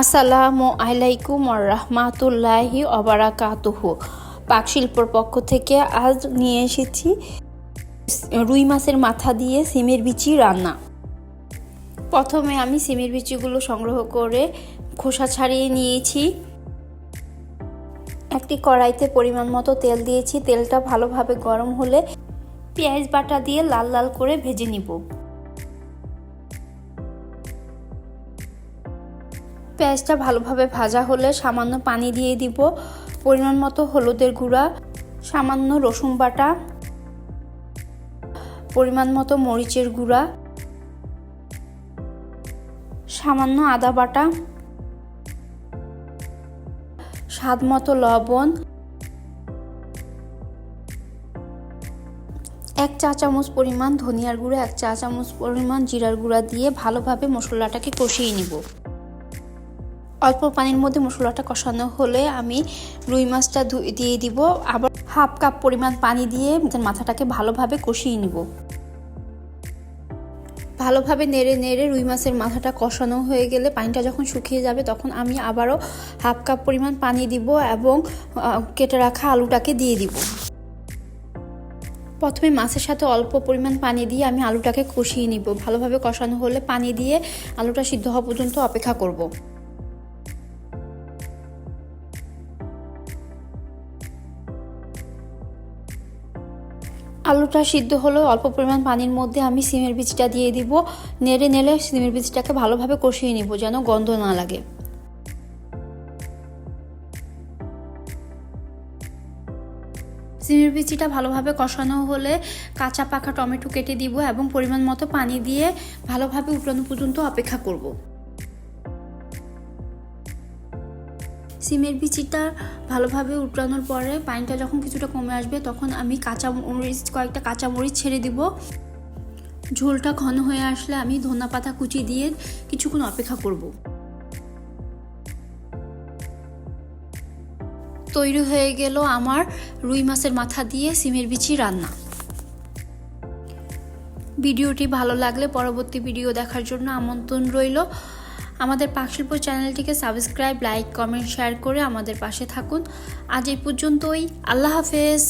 আসসালামু আলাইকুম রাহমাতুল্লাহি ওবারাকাতুহু। পাকশিল্পর পক্ষ থেকে আজ নিয়ে এসেছি রুই মাছের মাথা দিয়ে সিমের বিচি রান্না। প্রথমে আমি সিমের বিচিগুলো সংগ্রহ করে খোসা ছাড়িয়ে নিয়েছি। একটি কড়াইতে পরিমাণ মতো তেল দিয়েছি। তেলটা ভালোভাবে গরম হলে পেঁয়াজ বাটা দিয়ে লাল লাল করে ভেজে নিব। পেঁয়াজটা ভালোভাবে ভাজা হলে সামান্য পানি দিয়ে দিব, পরিমাণ মতো হলুদের গুঁড়া, সামান্য রসুন বাটা, পরিমাণ মতো মরিচের গুঁড়া, সামান্য আদা বাটা, স্বাদ মতো লবণ, 1 চা চামচ পরিমাণ ধনিয়ার গুঁড়া, 1 চা চামচ পরিমাণ জিরার গুঁড়া দিয়ে ভালোভাবে মশলাটাকে কষিয়ে নিব। অল্প পানির মধ্যে মশলাটা কষানো হলে আমি রুই মাছটা দিয়ে দিব। আবার হাফ কাপ পরিমাণ পানি দিয়ে মাথাটাকে ভালোভাবে কষিয়ে নিব। ভালোভাবে নেড়ে নেড়ে রুই মাছের মাথাটা কষানো হয়ে গেলে পানিটা যখন শুকিয়ে যাবে তখন আমি আবারও হাফ কাপ পরিমাণ পানি দিব এবং কেটে রাখা আলুটাকে দিয়ে দিব। প্রথমে মাছের সাথে অল্প পরিমাণ পানি দিয়ে আমি আলুটাকে কষিয়ে নিব। ভালোভাবে কষানো হলে পানি দিয়ে আলুটা সিদ্ধ হওয়া পর্যন্ত অপেক্ষা করব। আলুটা সিদ্ধ হলো অল্প পরিমাণ পানির মধ্যে আমি সিমের বীজটা দিয়ে দিব। নেড়ে নেড়ে সিমের বীজটাকে ভালোভাবে কষিয়ে নিব যেন গন্ধ না লাগে। সিমের বীজটা ভালোভাবে কষানো হলে কাঁচা পাকা টমেটো কেটে দিব এবং পরিমাণ মতো পানি দিয়ে ভালোভাবে উতলানো পর্যন্ত অপেক্ষা করব। সিমের বিচিটা ভালোভাবে উতলানোর পরে পানিটা যখন কিছুটা কমে আসবে তখন আমি কয়েকটা কাঁচা মরিচ ছেড়ে দিব। ঝোলটা ঘন হয়ে আসলে আমি ধনিয়া পাতা কুচি দিয়ে কিছুক্ষণ অপেক্ষা করব। তৈরি হয়ে গেল আমার রুই মাছের মাথা দিয়ে সিমের বিচি রান্না। ভিডিওটি ভালো লাগলে পরবর্তী ভিডিও দেখার জন্য আমন্ত্রণ রইল। আমাদের পাকশিল্প চ্যানেলটিকে সাবস্ক্রাইব, লাইক, কমেন্ট, শেয়ার করে আমাদের পাশে থাকুন। আজ এই পর্যন্তই। আল্লাহ হাফেজ।